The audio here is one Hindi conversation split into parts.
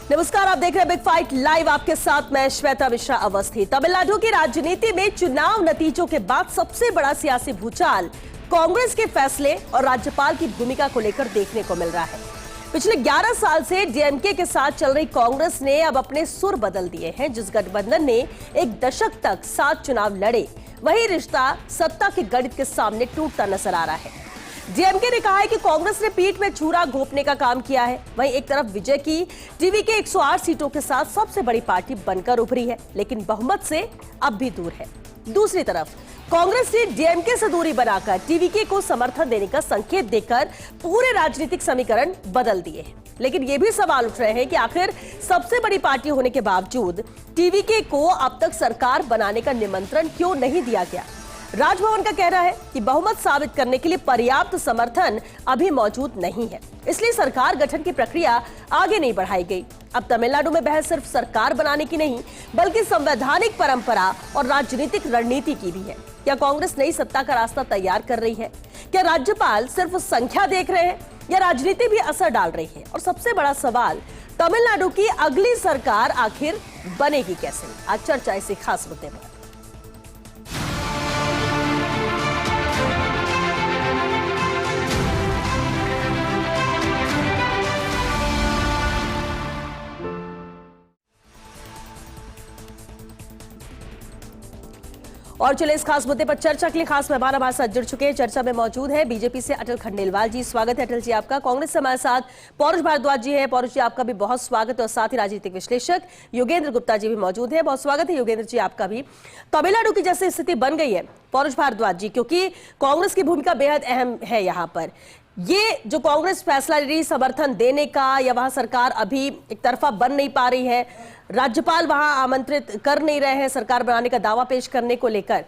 नमस्कार, आप देख रहे हैं बिग फाइट लाइव। आपके साथ मैं श्वेता मिश्रा अवस्थी। तमिलनाडु की राजनीति में चुनाव नतीजों के बाद सबसे बड़ा सियासी भूचाल कांग्रेस के फैसले और राज्यपाल की भूमिका को लेकर देखने को मिल रहा है। पिछले 11 साल से डीएमके के साथ चल रही कांग्रेस ने अब अपने सुर बदल दिए हैं। जिस गठबंधन ने एक दशक तक साथ चुनाव लड़े, वही रिश्ता सत्ता के गणित के सामने टूटता नजर आ रहा है। डीएमके ने कहा है कि कांग्रेस ने पीठ में छुरा घोंपने का काम किया है। वहीं एक तरफ विजय की टीवी के 108 सीटों के साथ सबसे बड़ी पार्टी बनकर उभरी है, लेकिन बहुमत से अब भी दूर है। दूसरी तरफ कांग्रेस ने डीएमके से दूरी बनाकर टीवीके को समर्थन देने का संकेत देकर पूरे राजनीतिक समीकरण बदल दिए हैं। लेकिन यह भी सवाल उठ रहे हैं कि आखिर सबसे बड़ी पार्टी होने के बावजूद टीवीके को अब तक सरकार बनाने का निमंत्रण क्यों नहीं दिया गया। राजभवन का कहना है कि बहुमत साबित करने के लिए पर्याप्त समर्थन अभी मौजूद नहीं है, इसलिए सरकार गठन की प्रक्रिया आगे नहीं बढ़ाई गई। अब तमिलनाडु में बहस सिर्फ सरकार बनाने की नहीं, बल्कि संवैधानिक परंपरा और राजनीतिक रणनीति की भी है। क्या कांग्रेस नई सत्ता का रास्ता तैयार कर रही है? क्या राज्यपाल सिर्फ संख्या देख रहे हैं या राजनीति भी असर डाल रही है? और सबसे बड़ा सवाल, तमिलनाडु की अगली सरकार आखिर बनेगी कैसे? आज चर्चा इसी खास मुद्दे पर। और चले इस खास मुद्दे पर चर्चा के लिए खास मेहमान हमारे साथ जुड़ चुके हैं। चर्चा में मौजूद है बीजेपी से अटल खंडेलवाल जी। स्वागत है अटल जी आपका। कांग्रेस से हमारे साथ पौरुष भारद्वाज जी है। पौरुष जी, आपका भी बहुत स्वागत। और साथ ही राजनीतिक विश्लेषक योगेंद्र गुप्ता जी भी मौजूद है। बहुत स्वागत है योगेंद्र जी आपका भी। तमिलनाडु की जैसे स्थिति बन गई है पौरुष भारद्वाज जी, क्योंकि कांग्रेस की भूमिका बेहद अहम है यहाँ पर। ये जो कांग्रेस फैसला ले रही समर्थन देने का, या वहां सरकार अभी एक तरफा बन नहीं पा रही है, राज्यपाल वहां आमंत्रित कर नहीं रहे हैं सरकार बनाने का दावा पेश करने को लेकर,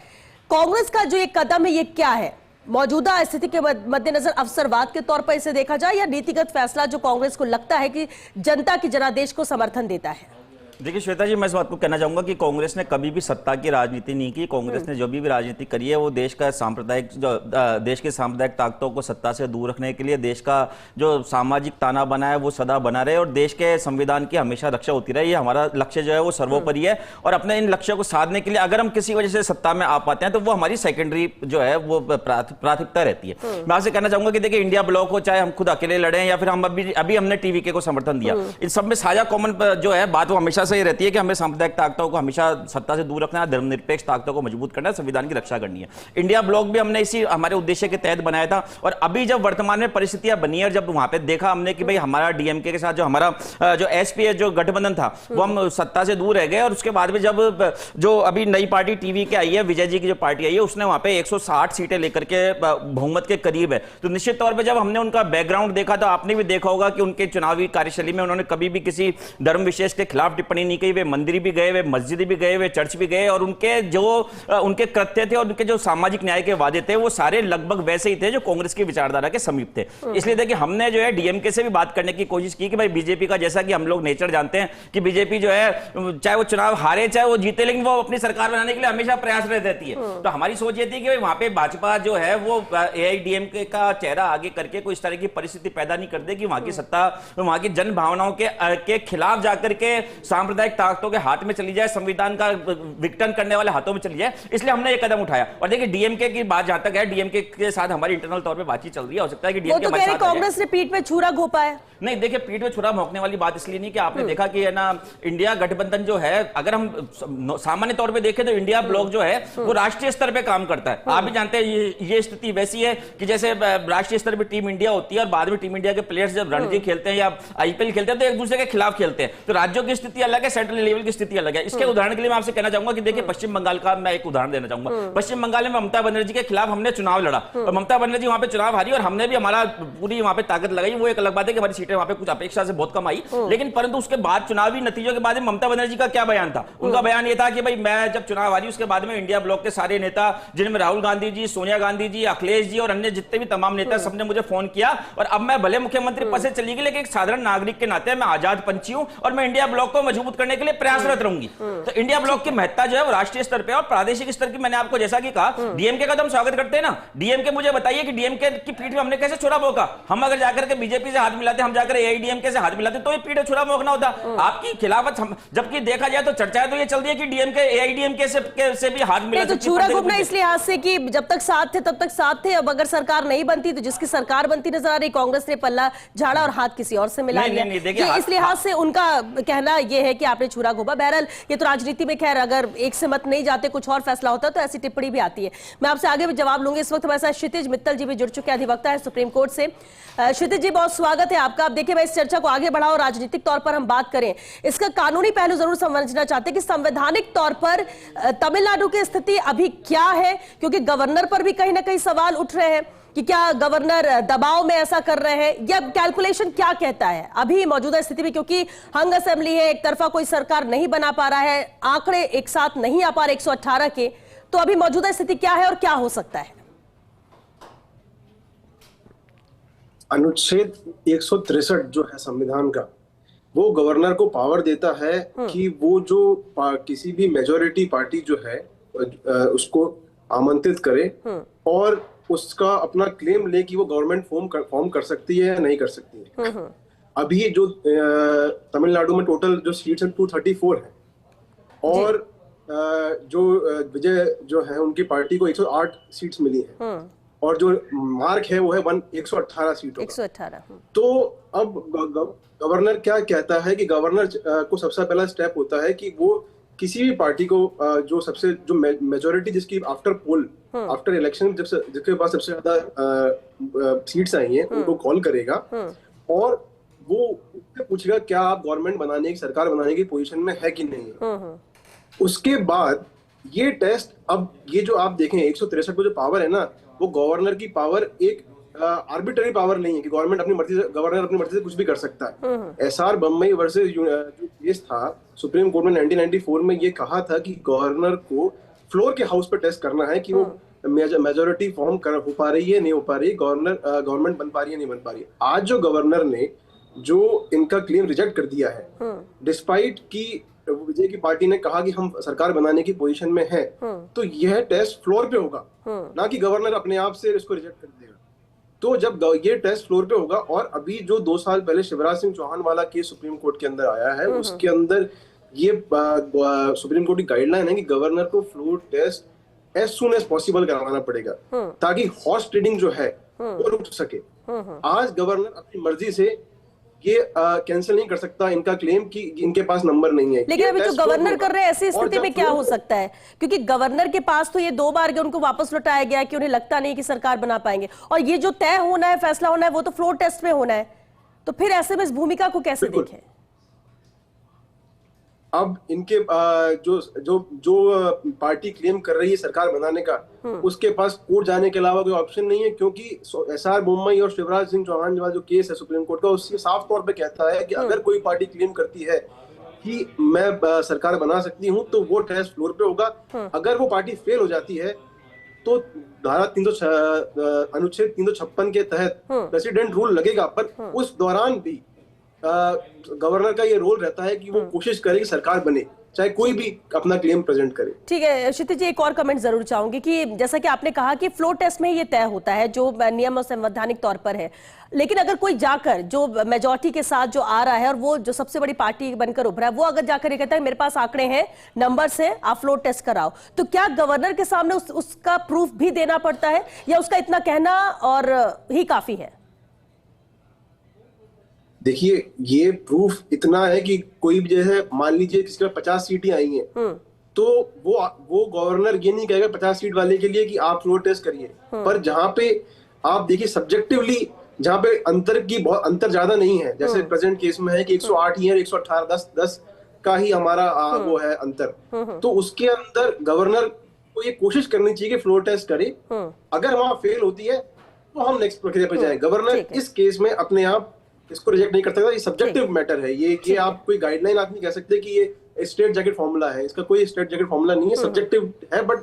कांग्रेस का जो एक कदम है ये क्या है? मौजूदा स्थिति के मद्देनजर अवसरवाद के तौर पर इसे देखा जाए या नीतिगत फैसला जो कांग्रेस को लगता है कि जनता की जनादेश को समर्थन देता है? देखिए श्वेता जी, मैं इस बात को कहना चाहूंगा कि कांग्रेस ने कभी भी सत्ता की राजनीति नहीं की। कांग्रेस ने जो भी राजनीति करी है वो देश के सांप्रदायिक ताकतों को सत्ता से दूर रखने के लिए, देश का जो सामाजिक ताना बना है वो सदा बना रहे और देश के संविधान की हमेशा रक्षा होती रहे। ये हमारा लक्ष्य जो है वो सर्वोपरि है। और अपने इन लक्ष्यों को साधने के लिए अगर हम किसी वजह से सत्ता में आ पाते हैं तो वो हमारी सेकेंडरी जो है वो प्राथमिकता रहती है। मैं आपसे कहना चाहूंगा कि देखिए, इंडिया ब्लॉक हो, चाहे हम खुद अकेले लड़े या फिर हम अभी हमने टीवीके को समर्थन दिया, इन सब में साझा कॉमन जो है बात वो हमेशा से रहती है कि हमें सांप्रदायिक ताकतों को हमेशा सत्ता से दूर रखना है, धर्मनिरपेक्ष ताकतों को मजबूत करना है, संविधान की रक्षा करनी है। इंडिया ब्लॉक भी हमने इसी हमारे उद्देश्य के तहत बनाया था। और अभी जब वर्तमान में परिस्थितियां बनी है, जब वहां पे देखा हमने कि भाई हमारा डीएमके के साथ जो हमारा जो एसपीएस जो गठबंधन था वो हम सत्ता से दूर रह गए। और उसके बाद में जब जो अभी नई पार्टी टीवी के आई है, विजय जी की जो पार्टी आई है, उसने वहां पे 160 सीटें लेकर के बहुमत के करीब है। तो निश्चित तौर पर जब हमने उनका बैकग्राउंड देखा तो आपने भी देखा होगा कि उनके चुनावी कार्यशैली में उन्होंने कभी भी किसी धर्म विशेष के खिलाफ टिप्पणी नहीं की। वे मंदिर भी गए, वे मस्जिद भी गए, वे चर्च भी गए और उनके जो उनके कृत्य थे और उनके जो सामाजिक न्याय के वादे थे वो सारे लगभग वैसे ही थे जो कांग्रेस की विचारधारा के समीप थे। इसलिए देखिए, हमने जो है डीएमके से भी बात करने की कोशिश की कि भाई बीजेपी का, जैसा कि हम लोग नेचर जानते हैं कि बीजेपी जो है चाहे वो चुनाव हारे चाहे वो जीते, लेकिन वो अपनी सरकार बनाने के लिए हमेशा प्रयासरत रहती है। तो हमारी सोच ये थी कि वहां पे भाजपा जो है वो एआईडीएमके का चेहरा आगे करके कोई इस तरह की परिस्थिति पैदा नहीं कर दे कि वहां की सत्ता वहां की जन भावनाओं के खिलाफ जाकर के सांप्रदायिक ताकतों के हाथ में चली जाए, संविधान का विघटन करने वाले हाथों में चली जाए। इसलिए हमने ये कदम उठाया। और देखिए, डीएमके की बात जहां तक है, डीएमके के साथ हमारी इंटरनल तौर पे बातचीत चल रही है। हो सकता है कि डीएमके हमारे साथ कांग्रेस ने पीठ में छुरा घोंपा है। नहीं, देखिए, पीठ में छुरा भोंकने वाली बात इसलिए नहीं कि आपने देखा कि है ना, इंडिया गठबंधन जो है, अगर हम सामान्य तौर पे देखें तो इंडिया ब्लॉक जो है वो राष्ट्रीय स्तर पे काम करता है। आप भी जानते हैं ये स्थिति वैसी है कि जैसे राष्ट्रीय स्तर पे टीम इंडिया होती है और बाद में टीम इंडिया के प्लेयर्स जब रणजी खेलते हैं या आईपीएल खेलते हैं तो एक दूसरे के खिलाफ खेलते हैं। तो राज्यों की स्थिति अलग है, सेंट्रल लेवल की स्थिति अलग है। इसके उदाहरण के लिए मैं आपसे कहना चाहूंगा कि देखिए, पश्चिम बंगाल का मैं एक उदाहरण देना चाहूंगा। पश्चिम बंगाल में ममता बनर्जी के खिलाफ हमने चुनाव लड़ा और ममता बनर्जी वहां पे चुनाव हारी और हमने भी हमारा पूरी वहां पे ताकत लगाई। वो एक अलग बात है कि हमारी सीटें वहां पे कुछ अपेक्षा से बहुत कम आई, लेकिन परंतु उसके बाद चुनावी नतीजों के बाद ममता बनर्जी का क्या बयान था? उनका बयान यह था कि भाई मैं जब चुनाव हारी उसके बाद में इंडिया ब्लॉक के सारे नेता, जिनमें राहुल गांधी जी, सोनिया गांधी जी, अखिलेश जी और अन्य जितने भी तमाम नेता, सबने मुझे फोन किया और अब मैं भले मुख्यमंत्री पद से चली गई, लेकिन एक साधारण नागरिक के नाते मैं आजाद पंछी हूं और मैं इंडिया ब्लॉक को मजबूत मजबूत करने के लिए प्रयासरत रहूंगी। तो इंडिया ब्लॉक की महत्ता जो है वो राष्ट्रीय स्तर पे और प्रादेशिक स्तर की, मैंने आपको जैसा कि कहा, डीएमके का तो हम स्वागत करते हैं ना। डीएमके मुझे बताइए कि डीएमके की पीठ में हमने कैसे छुरा भोंका? हम अगर जाकर के बीजेपी से हाथ मिलाते, हम जाकर एआईडीएमके से हाथ मिलाते तो ये पीठ छुरा भोंकना होता। आपकी खिलाफत, जबकि देखा जाए तो चर्चाएं तो ये चल रही है कि डीएमके एआईडीएमके से भी हाथ मिला। तो छुरा घूमना इस लिहाज से कि जब तक साथ थे तब तक साथ थे, अब अगर सरकार नहीं बनती तो जिसकी सरकार बनती नजर आ रही, कांग्रेस ने पल्ला झाड़ा और हाथ किसी और से मिला लिया। ये इस लिहाज से उनका कहना यह है कि आपने छुरा घोंपा। बहरहाल ये तो राजनीति में, खैर अगर एक से मत नहीं जाते, कुछ और फैसला होता तो ऐसी टिप्पणी भी आती है। मैं आपसे आगे भी जवाब लूंगी। इस वक्त हमारे साथ क्षितिज मित्तल जी भी जुड़ चुके हैं, अधिवक्ता है सुप्रीम कोर्ट से। क्षितिज जी, बहुत स्वागत है आपका। आप देखिए, मैं इस चर्चा को आगे बढ़ाऊं, राजनीतिक तौर पर हम बात करें, इसका कानूनी पहलू जरूर समझना चाहते हैं कि संवैधानिक तौर पर तमिलनाडु की स्थिति अभी क्या है, क्योंकि गवर्नर पर भी कहीं ना कहीं सवाल उठ रहे हैं कि क्या गवर्नर दबाव में ऐसा कर रहे हैं, या कैलकुलेशन क्या कहता है अभी मौजूदा स्थिति में, क्योंकि हंग असेंबली है, एक तरफा कोई सरकार नहीं बना पा रहा है, आंकड़े एक साथ नहीं आ पा रहे 118 के, तो अभी मौजूदा स्थिति क्या है और क्या हो सकता है? अनुच्छेद 163 जो है संविधान का, वो गवर्नर को पावर देता है कि वो जो किसी भी मेजॉरिटी पार्टी जो है उसको आमंत्रित करे और उसका अपना क्लेम ले कि वो गवर्नमेंट फॉर्म कर सकती है या नहीं कर सकती है। अभी जो तमिलनाडु में टोटल जो सीट्स हैं 234 है और जो विजय जो है उनकी पार्टी को 108 सीट्स मिली है और जो मार्क है वो है 118 सीटों 118। तो अब गवर्नर क्या कहता है कि गवर्नर को सबसे पहला स्टेप होता है कि वो किसी भी पार्टी को जो मेजोरिटी जिसकी आफ्टर इलेक्शन जिसके पास सबसे ज्यादा सीट्स आई हैं उनको कॉल करेगा और वो उससे पूछेगा क्या आप गवर्नमेंट बनाने की, सरकार बनाने की पोजीशन में है कि नहीं है। उसके बाद ये टेस्ट, अब ये जो आप देखें 163 को जो पावर है ना, वो गवर्नर की पावर एक आर्बिट्ररी पावर नहीं है कि गवर्नमेंट गवर्नर अपनी मर्जी से कुछ भी कर सकता है। एसआर बम्बई वर्सेस जो केस था सुप्रीम कोर्ट में 1994 में, ये कहा था कि गवर्नर को फ्लोर के हाउस पे टेस्ट करना है कि वो मेजोरिटी फॉर्म हो पा रही है, नहीं हो पा रही, गवर्नमेंट बन पा रही है, नहीं बन पा रही है। आज जो गवर्नर ने जो इनका क्लेम रिजेक्ट कर दिया है, डिस्पाइट की विजय की पार्टी ने कहा कि हम सरकार बनाने की पोजीशन में हैं, तो यह टेस्ट फ्लोर पे होगा, ना कि गवर्नर अपने आप से इसको रिजेक्ट कर देगा। तो जब ये टेस्ट फ्लोर पे होगा, और अभी जो 2 साल पहले शिवराज सिंह चौहान वाला केस सुप्रीम कोर्ट के अंदर आया है, उसके अंदर ये सुप्रीम कोर्ट की गाइडलाइन है कि गवर्नर को floor test as soon as possible करवाना पड़ेगा ताकि हॉर्स ट्रेडिंग जो है वो रुक सके। आज गवर्नर अपनी मर्जी से ये कैंसिल नहीं कर सकता इनका क्लेम कि इनके पास नंबर नहीं है। लेकिन अभी जो गवर्नर कर रहे हैं, ऐसी स्थिति में क्या हो सकता है, क्योंकि गवर्नर के पास तो ये 2 बार गए, उनको वापस लौटाया गया कि उन्हें लगता नहीं कि सरकार बना पाएंगे, और ये जो तय होना है, फैसला होना है, वो तो फ्लोर टेस्ट में होना है। तो फिर ऐसे में इस भूमिका को कैसे देखें? अब इनके जो पार्टी क्लेम कर रही है सरकार बनाने का, उसके पास कोर्ट जाने के अलावा कोई ऑप्शन नहीं है, क्योंकि एसआर बोम्मई और शिवराज सिंह चौहान वाला जो केस है सुप्रीम कोर्ट का, उससे साफ तौर पे कहता है कि अगर कोई पार्टी क्लेम करती है कि मैं सरकार बना सकती हूं, तो वो टेस्ट फ्लोर पे होगा। अगर वो पार्टी फेल हो जाती है तो धारा अनुच्छेद 356 के तहत प्रेसिडेंट रूल लगेगा, पर उस दौरान भी गवर्नर का ये रोल रहता है कि वो कोशिश करे कि सरकार बने, चाहे कोई भी अपना क्लेम प्रेजेंट करे। ठीक है क्षितिज जी, एक और कमेंट जरूर चाहूंगी कि जैसा कि आपने कहा कि फ्लोर टेस्ट में ये तय होता है जो नियम और संवैधानिक तौर पर है, लेकिन अगर कोई जाकर जो मेजॉरिटी के साथ जो आ रहा है और वो जो सबसे बड़ी पार्टी बनकर उभरा है, वो अगर जाकर ये कहता है मेरे पास आंकड़े हैं, नंबर्स हैं, आप फ्लोर टेस्ट कराओ, तो क्या गवर्नर के सामने उसका प्रूफ भी देना पड़ता है, या उसका इतना कहना और ही काफी है? देखिए, ये प्रूफ इतना है कि कोई भी जैसे मान लीजिए किसी का 50 सीटें आई हैं, तो वो गवर्नर ये नहीं कहेगा 50 सीट वाले के लिए कि आप फ्लोर टेस्ट करिए, पर जहां पे आप देखिए सब्जेक्टिवली जहां पे अंतर ज्यादा नहीं है, जैसे प्रेजेंट केस में है कि 108 ही है, 118 10 का ही हमारा वो है अंतर, तो उसके अंदर गवर्नर को ये कोशिश करनी चाहिए कि फ्लोर टेस्ट करे। अगर वहां फेल होती है तो हम नेक्स्ट प्रक्रिया पे जाए। गवर्नर इस केस में अपने आप इसको रिजेक्ट नहीं कर सकता, ये सब्जेक्टिव मैटर है, ये आप कोई गाइडलाइन आप नहीं कह सकते कि ये स्ट्रेट जैकेट फॉर्मूला है, इसका कोई स्ट्रेट जैकेट फॉर्मूला नहीं है, सब्जेक्टिव है, बट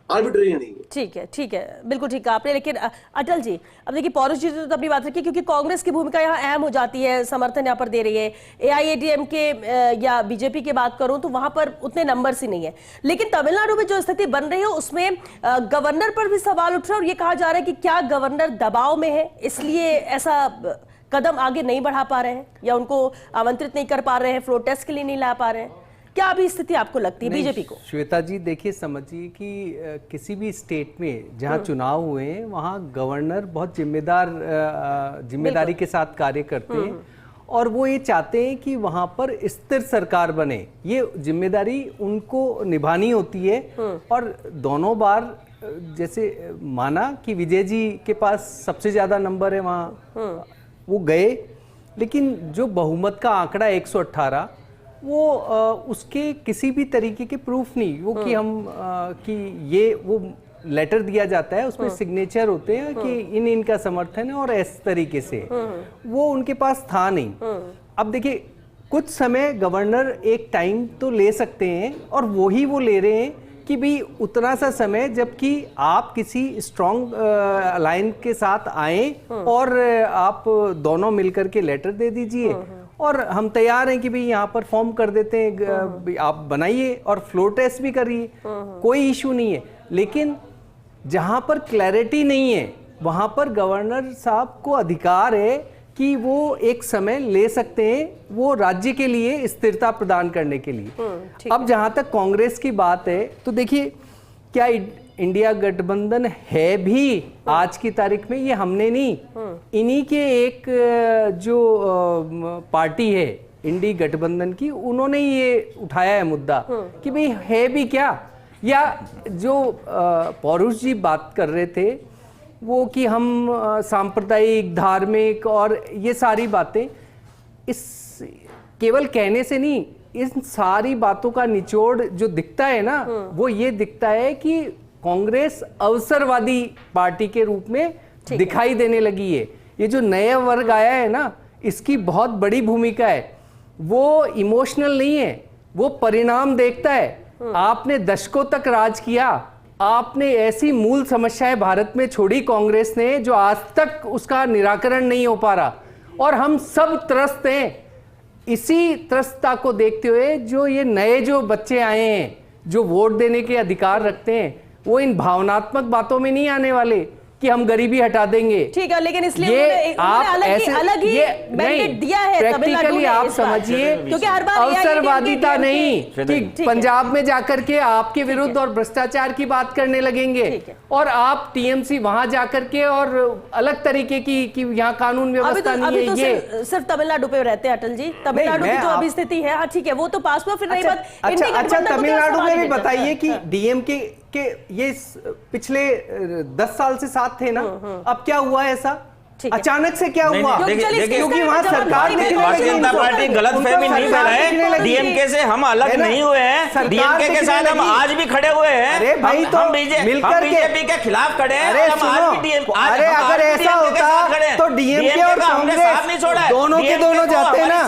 आर्बिट्रेरी नहीं है। ठीक है, बिल्कुल ठीक कहा आपने। लेकिन अटल जी, अब देखिए पौरुष जी तो अपनी बात रखिए, क्योंकि कांग्रेस की भूमिका यहाँ अहम हो जाती है, समर्थन यहाँ पर दे रही है। एआईएडीएमके या बीजेपी की बात करूं तो वहां पर उतने नंबर्स ही नहीं है। लेकिन तमिलनाडु में जो स्थिति बन रही है उसमें गवर्नर पर भी सवाल उठ रहा है, और ये कहा जा रहा है कि क्या गवर्नर दबाव में है, इसलिए ऐसा कदम आगे नहीं बढ़ा पा रहे हैं, या उनको आमंत्रित नहीं कर पा रहे हैं, फ्लोर टेस्ट के लिए नहीं ला पा रहे हैं। क्या अभी स्थिति आपको लगती है बीजेपी को? श्वेता जी देखिए, समझिए कि किसी भी स्टेट में जहां चुनाव हुए हैं वहां गवर्नर बहुत जिम्मेदारी के साथ कार्य करते हैं, और वो ये चाहते हैं कि वहां पर स्थिर सरकार बने। ये जिम्मेदारी उनको निभानी होती है। और दोनों बार जैसे माना कि विजय जी के पास सबसे ज्यादा नंबर है, वहां वो गए, लेकिन जो बहुमत का आंकड़ा 118 वो उसके किसी भी तरीके के प्रूफ नहीं, वो कि हम कि ये वो लेटर दिया जाता है, उसमें सिग्नेचर होते हैं कि इनका समर्थन है और इस तरीके से, वो उनके पास था नहीं। अब देखिए, कुछ समय गवर्नर एक टाइम तो ले सकते हैं, और वो ले रहे हैं कि भाई उतना सा समय जबकि आप किसी स्ट्रॉन्ग अलायंस के साथ आए और आप दोनों मिलकर के लेटर दे दीजिए, और हम तैयार हैं कि भाई यहाँ पर फॉर्म कर देते हैं, आप बनाइए और फ्लोर टेस्ट भी करिए, कोई इशू नहीं है। लेकिन जहाँ पर क्लैरिटी नहीं है वहाँ पर गवर्नर साहब को अधिकार है कि वो एक समय ले सकते हैं, वो राज्य के लिए स्थिरता प्रदान करने के लिए। अब जहाँ तक कांग्रेस की बात है तो देखिए, क्या इंडिया गठबंधन है भी आज की तारीख में, ये हमने नहीं, इन्हीं के एक जो पार्टी है इंडी गठबंधन की, उन्होंने ये उठाया है मुद्दा कि भाई है भी क्या। या जो पौरुष जी बात कर रहे थे वो कि हम सांप्रदायिक, धार्मिक और ये सारी बातें, इस केवल कहने से नहीं, इन सारी बातों का निचोड़ जो दिखता है ना, वो ये दिखता है कि कांग्रेस अवसरवादी पार्टी के रूप में दिखाई देने लगी है। ये जो नया वर्ग आया है ना, इसकी बहुत बड़ी भूमिका है। वो इमोशनल नहीं है, वो परिणाम देखता है। आपने दशकों तक राज किया, आपने ऐसी मूल समस्याएं भारत में छोड़ी कांग्रेस ने जो आज तक उसका निराकरण नहीं हो पा रहा, और हम सब त्रस्त हैं। इसी त्रस्तता को देखते हुए जो ये नए जो बच्चे आए हैं, जो वोट देने के अधिकार रखते हैं, वो इन भावनात्मक बातों में नहीं आने वाले कि हम गरीबी हटा देंगे। ठीक है, लेकिन इसलिए आप अलग ही मैंडेट दिया है प्रैक्टिकली, आप समझिए, क्योंकि हर बार अवसरवादिता नहीं कि पंजाब में जाकर के आपके विरुद्ध और भ्रष्टाचार की बात करने लगेंगे, और आप टीएमसी वहां जाकर के और अलग तरीके की कि यहाँ कानून व्यवस्था नहीं है। ये सिर्फ तमिलनाडु पे रहते हैं अटल जी, तमिलनाडु की जो अभी स्थिति है, हाँ ठीक है, वो तो पास में, फिर नहीं बात। अच्छा, तमिलनाडु में भी बताइए कि डीएमके के ये पिछले 10 साल से साथ थे ना, अब क्या हुआ ऐसा? अचानक से क्या हुआ? क्योंकि वहां सरकार भारतीय जनता पार्टी गलतफहमी नहीं फैलाए, डीएमके से हम अलग नहीं हुए हैं, डीएमके के साथ हम आज भी खड़े हुए हैं। अरे भाई, तो बीजेपी के खिलाफ खड़े हैं। अरे अगर ऐसा होता तो डीएमके और कांग्रेस दोनों के दोनों जाते हैं ना।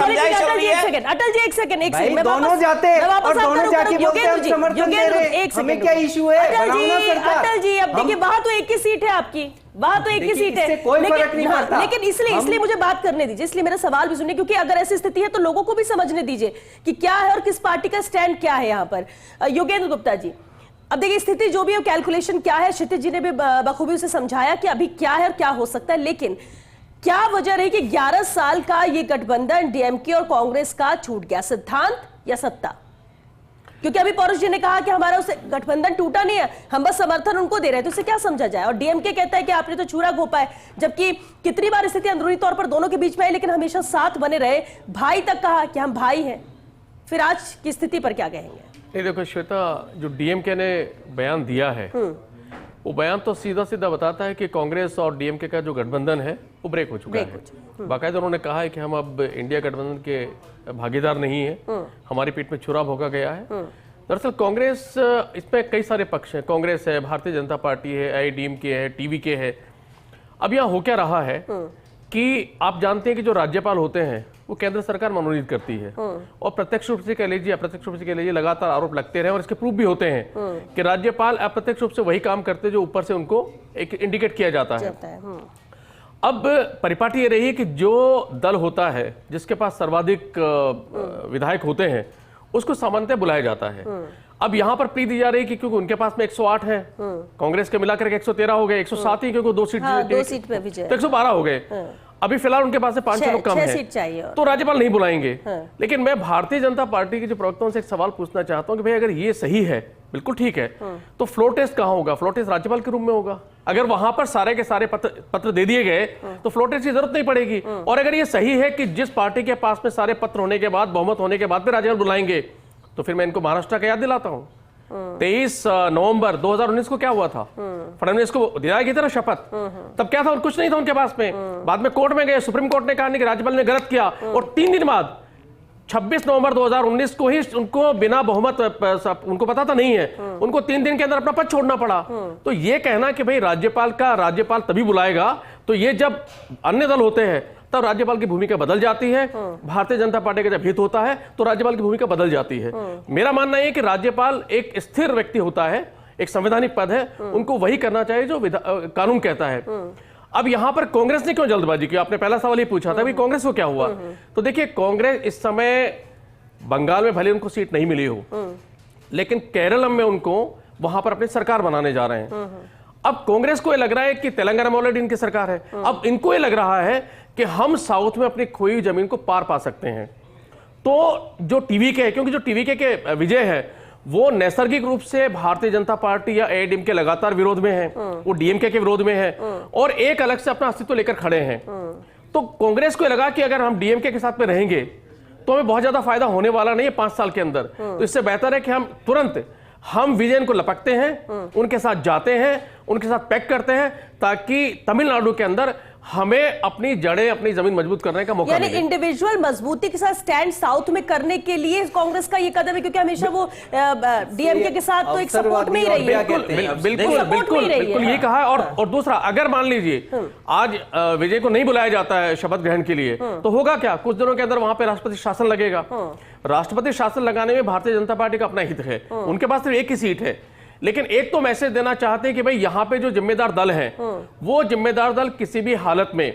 अटल जी एक सेकंड, दोनों जाते और दोनों जाके बोलते हैं समर्थन दे रहे, हमें क्या इशू है? अटल जी, अब देखिए वहां तो एक ही सीट है आपकी, वहां तो एक ही सीट है, लेकिन इसलिए मुझे बात करने दीजिए, इसलिए मेरा सवाल भी सुनिए, क्योंकि अगर ऐसी स्थिति है तो लोगों को भी समझने दीजिए कि क्या है और किस पार्टी का स्टैंड क्या है यहाँ पर। योगेंद्र गुप्ता जी, अब देखिए स्थिति जो भी है, कैलकुलेशन क्या है, क्षितिज जी ने भी बखूबी उसे समझाया कि अभी क्या है और क्या हो सकता है, लेकिन क्या वजह रही कि 11 साल का ये गठबंधन डीएमके और कांग्रेस का छूट गया? सिद्धांत या सत्ता? क्योंकि अभी पौरुष जी ने कहा कि हमारा उससे गठबंधन टूटा नहीं है, हम बस समर्थन उनको दे रहे हैं, तो उसे क्या समझा जाए? और डीएमके कहता है कि आपने तो छुरा घोपा है, जबकि कितनी बार स्थिति अंदरूनी तौर पर दोनों के बीच में है, लेकिन हमेशा साथ बने रहे, भाई तक कहा कि हम भाई हैं। फिर आज की स्थिति पर क्या कहेंगे? नहीं देखो श्वेता, जो डीएमके ने बयान दिया है वो बयान तो सीधा सीधा बताता है कि कांग्रेस और डीएमके का जो गठबंधन है वो ब्रेक हो चुका है। बाकायदा उन्होंने कहा है कि हम अब इंडिया गठबंधन के भागीदार नहीं है, हमारी पीठ में छुरा भोंका गया है। दरअसल कांग्रेस, इसमें कई सारे पक्ष हैं, कांग्रेस है, भारतीय जनता पार्टी है, एआईडीएमके है, टीवीके है। अब यहाँ हो क्या रहा है कि आप जानते हैं कि जो राज्यपाल होते हैं वो केंद्र सरकार मनोनीत करती है। और प्रत्यक्ष रूप से कह लीजिए, अप्रत्यक्ष रूप से कह लीजिए, लगातार आरोप लगते रहे और इसके प्रूफ भी होते हैं कि राज्यपाल अप्रत्यक्ष रूप से वही काम करते जो ऊपर से उनको एक इंडिकेट किया जाता है। अब परिपाटी ये रही है कि जो दल होता है जिसके पास सर्वाधिक विधायक होते हैं उसको सामान्यतः बुलाया जाता है। अब यहाँ पर प्री दी जा रही है कि क्योंकि उनके पास में 108 है, कांग्रेस के मिलाकर के 113 हो गए, 107 ही क्योंकि दो सीट पे विजय, तो 112 हो गए। अभी फिलहाल उनके पास से 5 लोग कम है, तो राज्यपाल नहीं बुलाएंगे। लेकिन मैं भारतीय जनता पार्टी के जो प्रवक्ताओं से एक सवाल पूछना चाहता हूं कि भाई अगर ये सही है, बिल्कुल ठीक है, तो फ्लोर टेस्ट कहाँ होगा? फ्लोर टेस्ट राज्यपाल के रूम में होगा। अगर वहां पर सारे के सारे पत्र दे दिए गए तो फ्लोर टेस्ट की जरूरत नहीं पड़ेगी। और अगर ये सही है कि जिस पार्टी के पास में सारे पत्र होने के बाद, बहुमत होने के बाद फिर राज्यपाल बुलाएंगे, तो फिर मैं इनको महाराष्ट्र का याद दिलाता हूँ। 23 नवंबर 2019 को क्या हुआ था? फडणवीस को दिलाया गया था ना शपथ, तब क्या था? कुछ नहीं था उनके पास में। बाद में कोर्ट में गए, सुप्रीम कोर्ट ने कहा कि राज्यपाल ने गलत किया, और 3 दिन बाद 26 नवंबर 2019 को ही उनको बिना बहुमत, उनको पता था नहीं है, उनको 3 दिन के अंदर अपना पद छोड़ना पड़ा। तो ये कहना कि भाई राज्यपाल तभी बुलाएगा, तो ये जब अन्य दल होते हैं तब राज्यपाल की भूमिका बदल जाती है। भारतीय जनता पार्टी का जब हित होता है तो राज्यपाल की भूमिका बदल जाती है। मेरा मानना है कि राज्यपाल एक स्थिर व्यक्ति होता है, एक संवैधानिक पद है, उनको वही करना चाहिए जो कानून कहता है। अब यहां पर कांग्रेस ने क्यों जल्दबाजी की? आपने पहला सवाल ये पूछा था, कांग्रेस को क्या हुआ? तो देखिए, कांग्रेस इस समय बंगाल में भले उनको सीट नहीं मिली हो, लेकिन केरल में उनको वहां पर अपनी सरकार बनाने जा रहे हैं। अब कांग्रेस को ये लग रहा है कि तेलंगाना में ऑलरेडी इनकी सरकार है, अब इनको ये लग रहा है कि हम साउथ में अपनी खोई हुई जमीन को पार पा सकते हैं। तो जो टीवीके है, क्योंकि जो टीवीके के विजय है वो नैसर्गिक रूप से भारतीय जनता पार्टी या एआईएडीएमके के लगातार विरोध में है, वो डीएमके के विरोध में है, और एक अलग से अपना अस्तित्व लेकर खड़े हैं। तो कांग्रेस को लगा कि अगर हम डीएमके के साथ में रहेंगे तो हमें बहुत ज्यादा फायदा होने वाला नहीं है 5 साल के अंदर। तो इससे बेहतर है कि हम तुरंत विजयन को लपकते हैं, उनके साथ जाते हैं, उनके साथ पैक करते हैं, ताकि तमिलनाडु के अंदर हमें अपनी जड़ें, अपनी जमीन मजबूत करने का मौका मिले। इंडिविजुअल मजबूती के साथ स्टैंड साउथ में करने के लिए कांग्रेस का ये कदम है, क्योंकि हमेशा वो डीएमके के साथ तो एक सपोर्ट में ही रही है। बिल्कुल ये कहा है। और दूसरा, अगर मान लीजिए आज विजय को नहीं बुलाया जाता है शपथ ग्रहण के लिए, तो होगा क्या? कुछ दिनों के अंदर वहां पे राष्ट्रपति शासन लगेगा। राष्ट्रपति शासन लगाने में भारतीय जनता पार्टी का अपना हित है, उनके पास सिर्फ एक ही सीट है। लेकिन एक तो मैसेज देना चाहते हैं कि भाई यहाँ पे जो जिम्मेदार दल है, वो जिम्मेदार दल किसी भी हालत में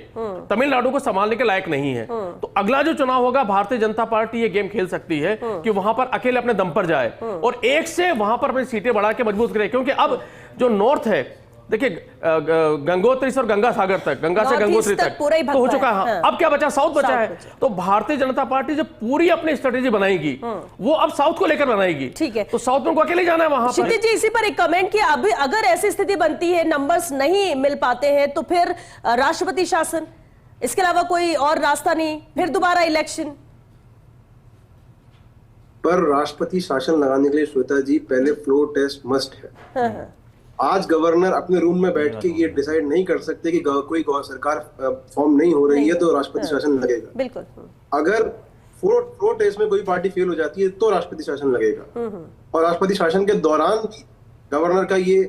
तमिलनाडु को संभालने के लायक नहीं है। तो अगला जो चुनाव होगा, भारतीय जनता पार्टी ये गेम खेल सकती है कि वहां पर अकेले अपने दम पर जाए और एक से वहां पर अपनी सीटें बढ़ा के मजबूत करे। क्योंकि अब जो नॉर्थ है, देखिए गंगोत्री से और गंगा सागर तक, गंगा से गंगोत्री तक तो हो चुका है। अब क्या बचा? साउथ बचा है। तो भारतीय जनता पार्टी जो पूरी अपनी स्ट्रेटेजी बनाएगी वो अब साउथ को लेकर बनाएगी। ठीक है, तो साउथ में उनको अकेले जाना है वहां पर। क्षितिज जी, इसी पर एक कमेंट किया, अभी अगर ऐसी स्थिति बनती है, नंबर्स नहीं मिल पाते हैं, तो फिर राष्ट्रपति शासन, इसके अलावा कोई और रास्ता नहीं, फिर दोबारा इलेक्शन? पर राष्ट्रपति शासन लगाने के लिए श्वेता जी, पहले फ्लोर टेस्ट मस्ट है। आज गवर्नर अपने रूम में बैठ के ये डिसाइड नहीं कर सकते कि कोई सरकार फॉर्म नहीं हो रही है तो राष्ट्रपति शासन लगेगा। बिल्कुल। अगर फ्लोर टेस्ट में कोई पार्टी फेल हो जाती है तो राष्ट्रपति शासन लगेगा, और राष्ट्रपति शासन के दौरान गवर्नर का ये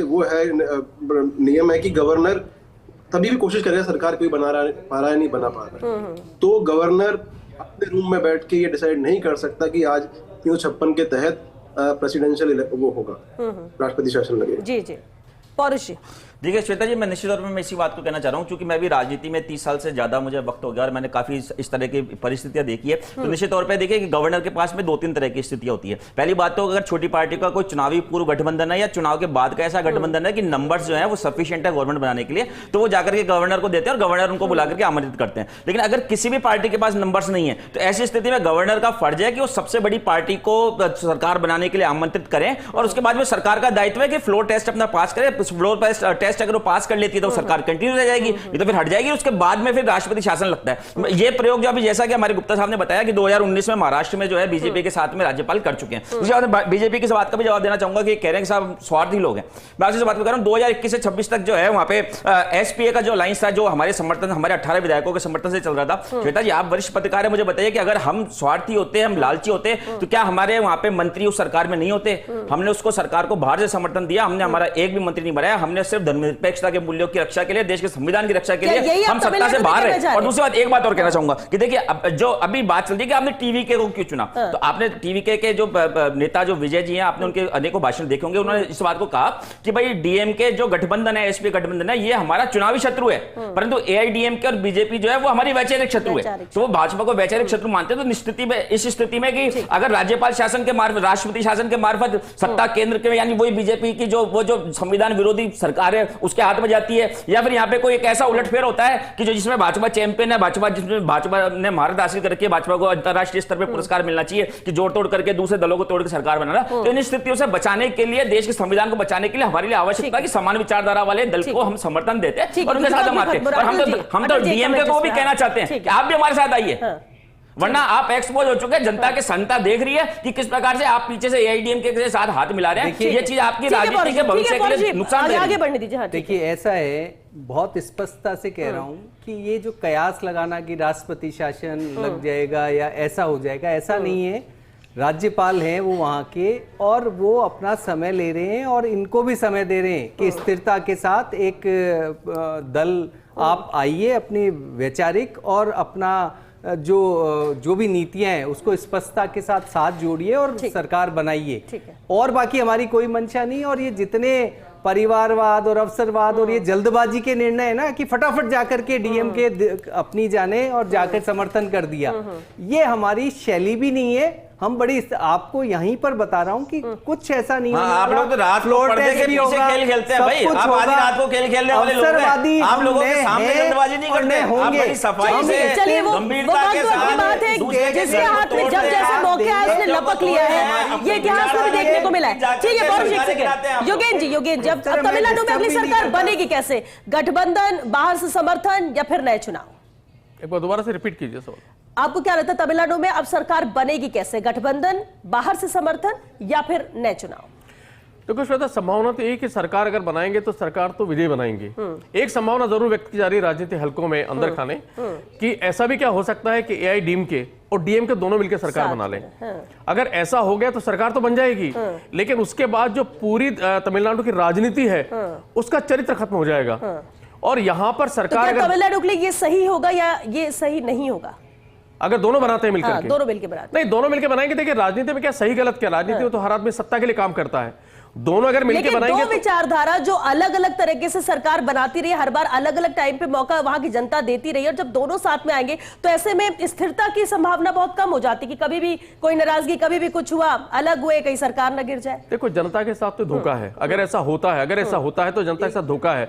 वो है नियम है कि गवर्नर तभी भी कोशिश करेगा सरकार कोई बना पा रहा है नहीं बना पा रहा है, तो गवर्नर अपने रूम में बैठ के ये डिसाइड नहीं कर सकता कि आज 356 के तहत प्रेसिडेंशियल वो होगा, राष्ट्रपति शासन लगेगा। जी जी, पौरुष जी। देखिए श्वेता जी, मैं निश्चित तौर पर मैं इसी बात को कहना चाह रहा हूं, क्योंकि मैं भी राजनीति में 30 साल से ज्यादा मुझे वक्त हो गया और मैंने काफी इस तरह की परिस्थितियां देखी है। तो निश्चित तौर पे देखिए कि गवर्नर के पास में 2-3 तरह की स्थितियां होती है। पहली बात तो अगर छोटी पार्टी का कोई चुनावी पूर्व गठबंधन है या चुनाव के बाद का ऐसा गठबंधन है कि नंबर्स जो है वो सफिशिएंट है गवर्नमेंट बनाने के लिए, तो वो जाकर के गवर्नर को देते हैं और गवर्नर उनको बुला करके आमंत्रित करते हैं। लेकिन अगर किसी भी पार्टी के पास नंबर्स नहीं है, तो ऐसी स्थिति में गवर्नर का फर्ज है कि वो सबसे बड़ी पार्टी को सरकार बनाने के लिए आमंत्रित करें, और उसके बाद में सरकार का दायित्व है कि फ्लोर टेस्ट अपना पास करे। फ्लोर टेस्ट अगर वो पास कर लेती है तो सरकार कंटिन्यू रह जाएगी, ये तो फिर हट जाएगी, उसके बाद में फिर राष्ट्रपति शासन लगता है। ये प्रयोग जो अभी जैसा कि हमारे गुप्ता साहब ने बताया कि 2019 में महाराष्ट्र में जो है बीजेपी के साथ में राज्यपाल कर चुके हैं। उसके बाद बीजेपी की बात का भी जवाब देना चाहूंगा कि कह रहे हैं कि साहब स्वार्थी लोग हैं। मैं आपसे बात कर रहा हूं, 2021 से 26 तक जो है वहां पे एसपीए का जो लाइंस था, जो हमारे समर्थन, हमारे 18 विधायकों के समर्थन से चल रहा था। श्वेता जी, आप वरिष्ठ पत्रकार है, मुझे बताइए कि अगर हम स्वार्थी होते, हम लालची होते, तो क्या हमारे वहां पे मंत्री उस सरकार में नहीं होते? हमने उसको सरकार को बाहर से समर्थन दिया, हमने हमारा एक भी मंत्री नहीं बनाया, हमने सिर्फ धर्मनिरपेक्षता के मूल्यों की रक्षा के लिए, देश के संविधान की रक्षा के लिए यही आप हम सत्ता से तमिलनाडु बाहर में है। जा और रहे दूसरी बात, एक बात और कहना चाहूंगा कि देखिए जो अभी बात चल रही है कि आपने टीवीके को क्यों चुना, तो आपने टीवीके के जो नेता जो विजय जी हैं, आपने उनके अनेकों भाषण देखे होंगे, उन्होंने इस बात को कहा कि भाई डीएमके जो गठबंधन है, एसपी गठबंधन है, ये हमारा चुनावी शत्रु है, परंतु एआईडीएमके और बीजेपी जो है वो हमारी वैचारिक शत्रु है। तो वो भाजपा को वैचारिक शत्रु मानते हैं। तो निश्चित में इस स्थिति में कि अगर राज्यपाल शासन के मार्फत, राष्ट्रपति शासन के मार्फत सत्ता केंद्र के यानी वही बीजेपी की जो संविधान विरोधी सरकार है उसके हाथ में जाती है, या फिर यहाँ पे कोई एक ऐसा उलटफेर होता है कि जो जिसमें भाजपा चैंपियन है, जिसमें भाजपा ने महारत हासिल करके भाजपा को अंतरराष्ट्रीय स्तर पर पुरस्कार मिलना चाहिए कि जोड़ तोड़ करके दूसरे दलों को तोड़ के सरकार बनाना। तो इन स्थितियों से बचाने के लिए, देश के संविधान को बचाने के लिए हमारे लिए आवश्यकता है कि समान विचारधारा वाले दल को हम समर्थन देते हैं और उनके साथ हम आते हैं। और हम तो डीएमके को भी कहना चाहते हैं कि आप भी हमारे साथ आइए, वरना आप एक्सपोज हो चुके हैं। जनता के संता देख रही है कि किस प्रकार से आप पीछे से एआईडीएमके के साथ हाथ मिला रहे हैं। ये चीज आपकी राजनीति के भविष्य के लिए नुकसान है। आगे बढ़ने दीजिए। देखिए ऐसा है, बहुत स्पष्टता से कह रहा हूं कि ये जो कयास लगाना कि राष्ट्रपति शासन लग जाएगा या ऐसा हो जाएगा, ऐसा नहीं है। राज्यपाल हैं वो वहाँ के, और वो अपना समय ले रहे हैं और इनको भी समय दे रहे हैं कि स्थिरता के साथ एक दल आप आइए, अपनी वैचारिक और अपना जो भी नीतियां हैं उसको स्पष्टता के साथ जोड़िए और सरकार बनाइए। और बाकी हमारी कोई मंशा नहीं। और ये जितने परिवारवाद और अवसरवाद और ये जल्दबाजी के निर्णय है ना कि फटाफट जाकर के डीएमके अपनी जाने और जाकर समर्थन कर दिया, ये हमारी शैली भी नहीं है। हम बड़ी आपको यहीं पर बता रहा हूं कि कुछ ऐसा नहीं है। आप लोग तो रात को पर्दे के पीछे खेल खेलते हैं भाई, आप आधी रात को खेल खेलने वाले लोग हैं। आप लोगों के सामने जल्दबाजी नहीं करते, आप बड़ी सफाई से, गंभीरता के साथ दूसरे के जिसके हाथ में जब जैसे मौके आए उसने लपक लिया है, ये इतिहास में भी देखने को मिला है। ठीक है, बहुत एक सेकंड योगेन जी, अब तमिलनाडु में अगली सरकार बनेगी कैसे? गठबंधन, बाहर से समर्थन, या फिर नए चुनाव? एक बार दोबारा से रिपीट कीजिए सवाल। आपको क्या लगता है तमिलनाडु में अब सरकार बनेगी कैसे? गठबंधन, बाहर से समर्थन, या फिर नए चुनाव? तो श्वेता, संभावना तो एक कि सरकार अगर बनाएंगे तो सरकार तो विजय बनाएंगे। एक संभावना जरूर व्यक्त की जा रही है राजनीतिक हलकों में अंदर खाने कि ऐसा भी क्या हो सकता है कि एआईडीएमके और डीएमके दोनों मिलकर सरकार बना लें। अगर ऐसा हो गया तो सरकार तो बन जाएगी, लेकिन उसके बाद जो पूरी तमिलनाडु की राजनीति है उसका चरित्र खत्म हो जाएगा। और यहाँ पर सरकार तो तमिलनाडु के लिए ये सही होगा या ये सही नहीं होगा अगर दोनों बनाते हैं मिलकर के? दोनों मिलकर बनाते नहीं, दोनों मिलकर बनाएंगे। देखिए राजनीति में क्या सही गलत क्या, राजनीति में तो हर आदमी सत्ता के लिए काम करता है। दोनों अगर मिलकर बनाएंगे दो विचारधारा जो अलग अलग तरीके से सरकार बनाती रही, हर बार अलग अलग टाइम पे मौका वहां की जनता देती रही, और जब दोनों साथ में आएंगे तो ऐसे में स्थिरता की संभावना बहुत कम हो जाती कि कभी भी कोई नाराजगी, कभी भी कुछ हुआ, अलग हुए, कहीं सरकार न गिर जाए। देखो जनता के साथ तो धोखा है। अगर ऐसा होता है तो जनता के साथ धोखा है।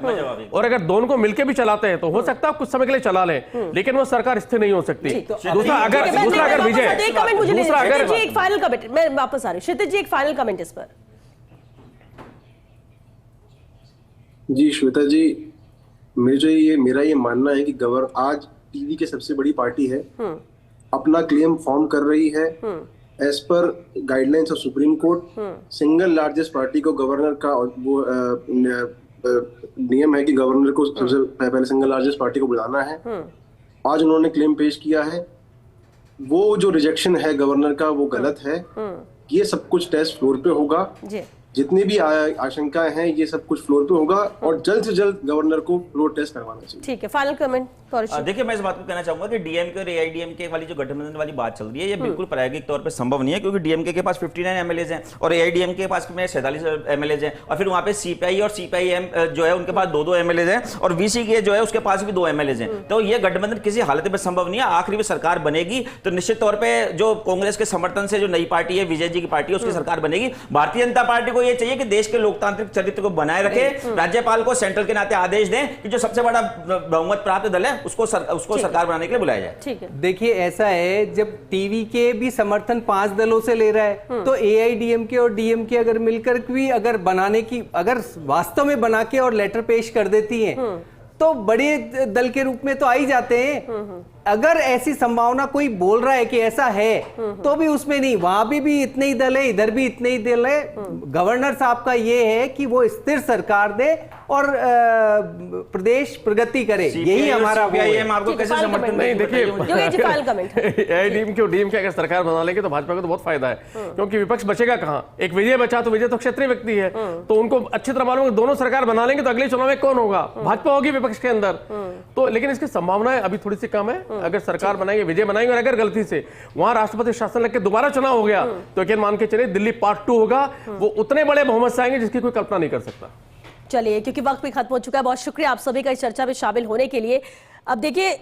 और अगर दोनों को मिलकर भी चलाते हैं तो हो सकता है कुछ समय के लिए चला लें, लेकिन वो सरकार स्थिर नहीं हो सकती। दूसरा अगर विजय, दूसरा अगर एक फाइनल कमेंट, मैं वापस आ रही हूँ क्षितिज जी, एक फाइनल कमेंट इस पर। जी श्वेता जी, मेरा ये मानना है कि आज टीवी की सबसे बड़ी पार्टी है, अपना क्लेम फॉर्म कर रही है एज पर guidelines of supreme court. Single largest party को गवर्नर का वो नियम है कि गवर्नर को सबसे पहले सिंगल लार्जेस्ट पार्टी को बुलाना है। आज उन्होंने क्लेम पेश किया है, वो जो रिजेक्शन है गवर्नर का वो गलत है। ये सब कुछ टेस्ट फ्लोर पे होगा, जितनी भी आशंकाएं हैं ये सब कुछ फ्लोर पे होगा, और जल्द से जल्द गवर्नर को फ्लोर टेस्ट करवाना चाहिए। ठीक है, फाइनल कमेंट। देखिए मैं इस बात को कहना चाहूंगा कि डीएमके और एआईडीएमके वाली जो गठबंधन वाली बात चल रही है ये बिल्कुल प्रायोगिक तौर पे संभव नहीं है, क्योंकि डीएमके के पास 59 एमएलएज हैं और एआईडीएमके के पास में 47 एमएलएज हैं, और फिर वहां पे सीपीआई और सीपीआईएम जो है उनके पास 2-2 एमएलएज हैं, और वीसी के जो है उसके पास भी 2 एमएलएज हैं। तो ये गठबंधन किसी हालत में संभव नहीं है। आखिरी में सरकार बनेगी तो निश्चित तौर पर जो कांग्रेस के समर्थन से जो नई पार्टी है, विजय जी की पार्टी, उसकी सरकार बनेगी। भारतीय जनता पार्टी को यह चाहिए कि देश के लोकतांत्रिक चरित्र को बनाए रखे, राज्यपाल को सेंट्रल के नाते आदेश दें कि जो सबसे बड़ा बहुमत प्राप्त दल है उसको सरकार बनाने के लिए बुलाया जाए। ठीक है, देखिए ऐसा है, जब टीवी के भी समर्थन 5 दलों से ले रहा है तो एआईडीएमके और डीएमके अगर मिलकर भी अगर बनाने की, अगर वास्तव में बना के और लेटर पेश कर देती हैं तो बड़े दल के रूप में तो आ ही जाते हैं। अगर ऐसी संभावना कोई बोल रहा है कि ऐसा है तो भी उसमें नहीं, वहां भी इतने ही दल है, इधर भी इतने ही दल है। गवर्नर साहब का ये है कि वो स्थिर सरकार दे और प्रदेश प्रगति करे, यही हमारा वो है। आपको कैसे समर्थन नहीं, देखिए डीएम के अगर सरकार बना लेंगे तो भाजपा को तो बहुत फायदा है, क्योंकि विपक्ष बचेगा कहाँ? एक विजय बचा, तो विजय तो क्षेत्रीय व्यक्ति है, तो उनको अच्छी तरह मालूम है दोनों सरकार बना लेंगे तो अगले चुनाव में कौन होगा? भाजपा होगी विपक्ष के अंदर। तो लेकिन इसकी संभावनाएं अभी थोड़ी सी कम है। अगर सरकार बनाएंगे, विजय बनाएंगे, और अगर गलती से वहां राष्ट्रपति शासन लग के दोबारा चुनाव हो गया तो यकीन मान के चलिए दिल्ली पार्ट 2 होगा, वो उतने बड़े बहुमत से आएंगे जिसकी कोई कल्पना नहीं कर सकता। चलिए, क्योंकि वक्त भी खत्म हो चुका है, बहुत शुक्रिया आप सभी का इस चर्चा में शामिल होने के लिए। अब देखिए,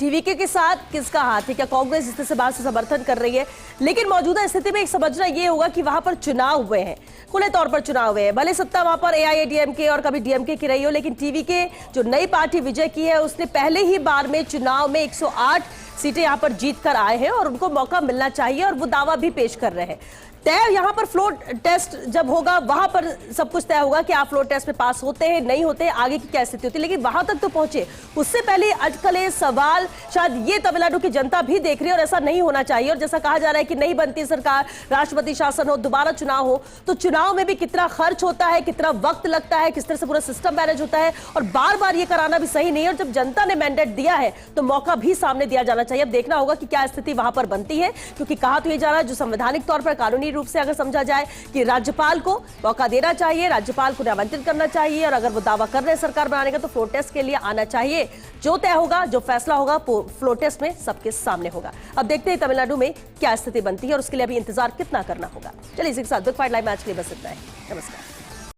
टीवीके के साथ किसका हाथ है? क्या कांग्रेस इस तरह से बात से समर्थन कर रही है? लेकिन मौजूदा स्थिति में एक समझना ये होगा कि वहां पर चुनाव हुए हैं, खुले तौर पर चुनाव हुए हैं। भले सत्ता वहां पर एआईएडीएमके और कभी डीएमके की रही हो, लेकिन टीवीके जो नई पार्टी विजय की है उसने पहले ही बार में चुनाव में 108 सीटें यहां पर जीत कर आए हैं और उनको मौका मिलना चाहिए, और वो दावा भी पेश कर रहे हैं। तय यहाँ पर फ्लोर टेस्ट जब होगा वहां पर सब कुछ तय होगा कि आप फ्लोर टेस्ट में पास होते हैं नहीं होते हैं, आगे की क्या स्थिति होती है। लेकिन वहां तक तो पहुंचे, उससे पहले अटकलें सवाल शायद ये तमिलनाडु की जनता भी देख रही है, और ऐसा नहीं होना चाहिए। और जैसा कहा जा रहा है कि नहीं बनती सरकार, राष्ट्रपति शासन हो, दोबारा चुनाव हो, तो चुनाव में भी कितना खर्च होता है, कितना वक्त लगता है, किस तरह से पूरा सिस्टम मैनेज होता है, और बार बार ये कराना भी सही नहीं है। और जब जनता ने मैंडेट दिया है तो मौका भी सामने दिया जाना चाहिए। अब देखना होगा कि क्या स्थिति वहां पर बनती है, क्योंकि कहा तो ये जा रहा है जो संवैधानिक तौर पर कानूनी रूप से अगर समझा जाए कि राज्यपाल को मौका देना चाहिए, राज्यपाल को आमंत्रित करना चाहिए, और अगर वो दावा कर रहे हैं सरकार बनाने का तो फ्लोर टेस्ट के लिए आना चाहिए। जो तय होगा, जो फैसला होगा, फ्लोर टेस्ट में सबके सामने होगा। अब देखते हैं तमिलनाडु में क्या स्थिति बनती है और उसके लिए अभी इंतजार कितना करना होगा। चलिए, इसी के साथ बिग फाइट लाइव मैच के लिए बस इतना है। नमस्कार।